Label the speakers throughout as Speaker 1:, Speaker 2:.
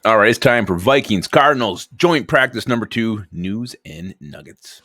Speaker 1: All right, it's time for Vikings Cardinals joint practice number 2, news and nuggets.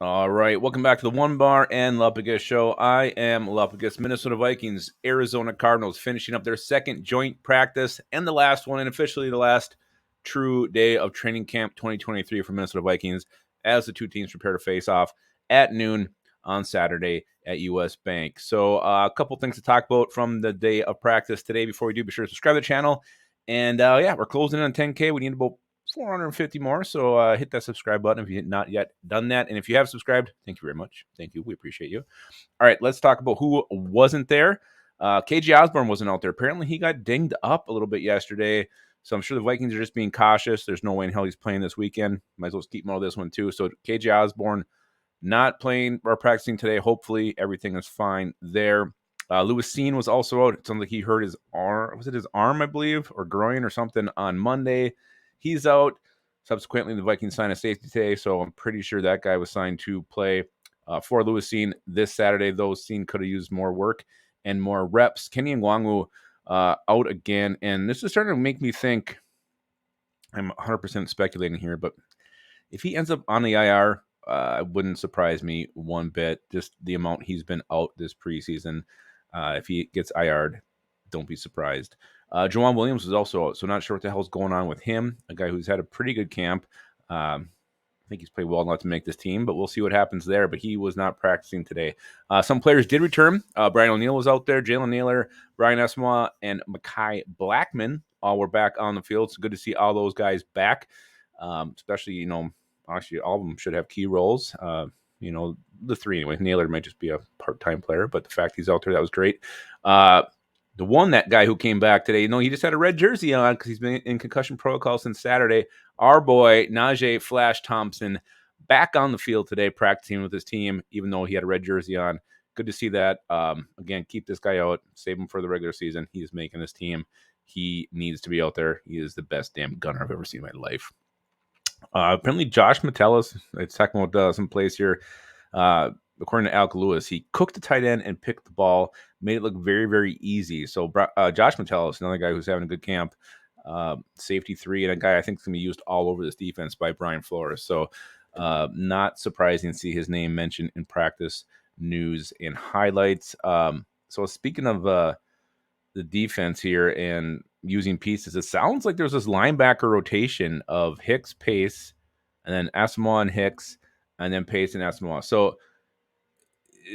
Speaker 1: All right, welcome back to the Onebar and Lupagus show. I am Lupagus. Minnesota Vikings, Arizona Cardinals finishing up their second joint practice and the last one, and officially the last true day of training camp 2023 for Minnesota Vikings as the two teams prepare to face off at noon on Saturday at US Bank. So a couple things to talk about from the day of practice today. Before we do, be sure to subscribe to the channel. And yeah, we're closing in on 10K. We need about 450 more. So hit that subscribe button if you have not yet done that. And if you have subscribed, thank you very much. Thank you. We appreciate you. All right, let's talk about who wasn't there. KJ Osborne wasn't out there. Apparently, he got dinged up a little bit yesterday. So I'm sure the Vikings are just being cautious. There's no way in hell he's playing this weekend. Might as well keep him out of this one too. So KJ Osborne not playing or practicing today. Hopefully everything is fine there. Lewis Cine was also out. It sounds like he hurt his arm. Was it his arm, I believe, or groin or something on Monday? He's out. Subsequently, the Vikings signed a safety today, so I'm pretty sure that guy was signed to play for Lewis Cine this Saturday, though Cine could have used more work and more reps. Kenny Ngwangu out again, and this is starting to make me think, I'm 100% speculating here, but if he ends up on the IR, it wouldn't surprise me one bit, just the amount he's been out this preseason. If he gets IR'd, don't be surprised. Jawan Williams is also out, so not sure what the hell's going on with him, a guy who's had a pretty good camp. I think he's played well enough to make this team, but we'll see what happens there. But he was not practicing today. Some players did return. Brian O'Neill was out there. Jalen Naylor, Brian Esma, and Mekhi Blackman all were back on the field. It's good to see all those guys back, especially, actually all of them should have key roles. The three anyway. Naylor might just be a part-time player, but the fact he's out there, that was great. That guy who came back today, he just had a red jersey on because he's been in concussion protocol since Saturday. Our boy, Najee Flash Thompson, back on the field today practicing with his team, even though he had a red jersey on. Good to see that. Again, keep this guy out. Save him for the regular season. He is making this team. He needs to be out there. He is the best damn gunner I've ever seen in my life. Apparently, Josh Metellus, it's talking about some plays here. According to Alec Lewis, he cooked the tight end and picked the ball, made it look very, very easy. So Josh Metellus, another guy who's having a good camp, safety 3, and a guy I think is going to be used all over this defense by Brian Flores. So not surprising to see his name mentioned in practice news and highlights. So speaking of the defense here and using pieces, it sounds like there's this linebacker rotation of Hicks, Pace, and then Asamoah and Hicks, and then Pace and Asamoah. So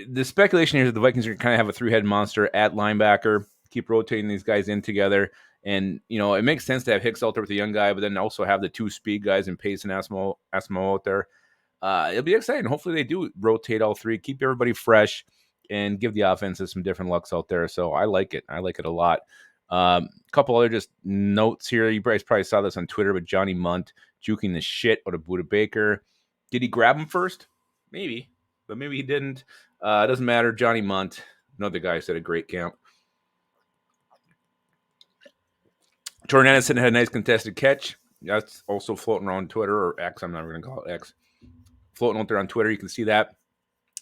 Speaker 1: the speculation here is that the Vikings are going to kind of have a three-headed monster at linebacker, keep rotating these guys in together. And, it makes sense to have Hicks out there with the young guy, but then also have the two speed guys in Pace and Asamoah out there. It'll be exciting. Hopefully they do rotate all three, keep everybody fresh, and give the offenses some different looks out there. So I like it. I like it a lot. A couple other just notes here. You guys probably saw this on Twitter, but Johnny Munt juking the shit out of Budda Baker. Did he grab him first? Maybe, but maybe he didn't. It doesn't matter. Johnny Munt, another guy who's had a great camp. Jordan Addison had a nice contested catch. That's also floating around Twitter, or X. I'm not going to call it X. Floating out there on Twitter. You can see that.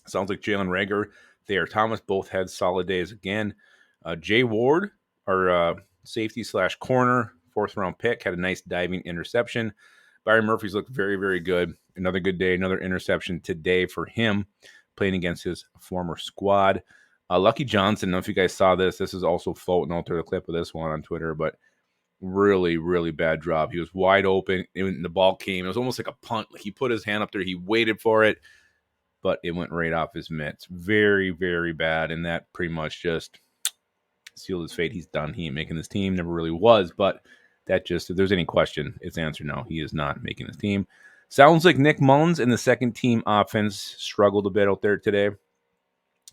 Speaker 1: Sounds like Jalen Reagor, Thayer Thomas both had solid days again. Jay Ward, our safety / corner, 4th-round pick, had a nice diving interception. Byron Murphy's looked very, very good. Another good day, another interception today for him, playing against his former squad. Lucky Johnson, I don't know if you guys saw this. This is also floating out there, the clip of this one on Twitter, but really, really bad drop. He was wide open, and the ball came. It was almost like a punt. Like he put his hand up there. He waited for it, but it went right off his mitts. Very, very bad, and that pretty much just sealed his fate. He's done. He ain't making this team. Never really was, but that just, if there's any question, it's answered no. He is not making this team. Sounds like Nick Mullins and the second-team offense struggled a bit out there today,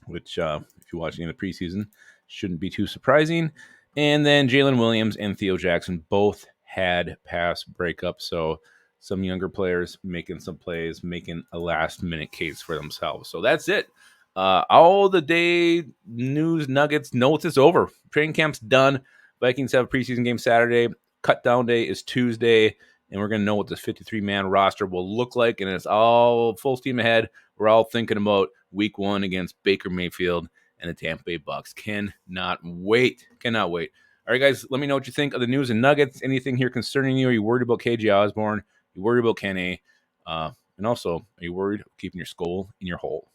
Speaker 1: which, if you're watching in the preseason, shouldn't be too surprising. And then Jalen Williams and Theo Jackson both had pass breakups, so some younger players making some plays, making a last-minute case for themselves. So that's it. All the day news, nuggets, notes is over. Training camp's done. Vikings have a preseason game Saturday. Cut down day is Tuesday. and we're going to know what this 53-man roster will look like, and it's all full steam ahead. We're all thinking about week 1 against Baker Mayfield and the Tampa Bay Bucks. Cannot wait. Cannot wait. All right, guys, let me know what you think of the news and nuggets. Anything here concerning you? Are you worried about KJ Osborne? Are you worried about Kenny? And also, are you worried about keeping your skull in your hole?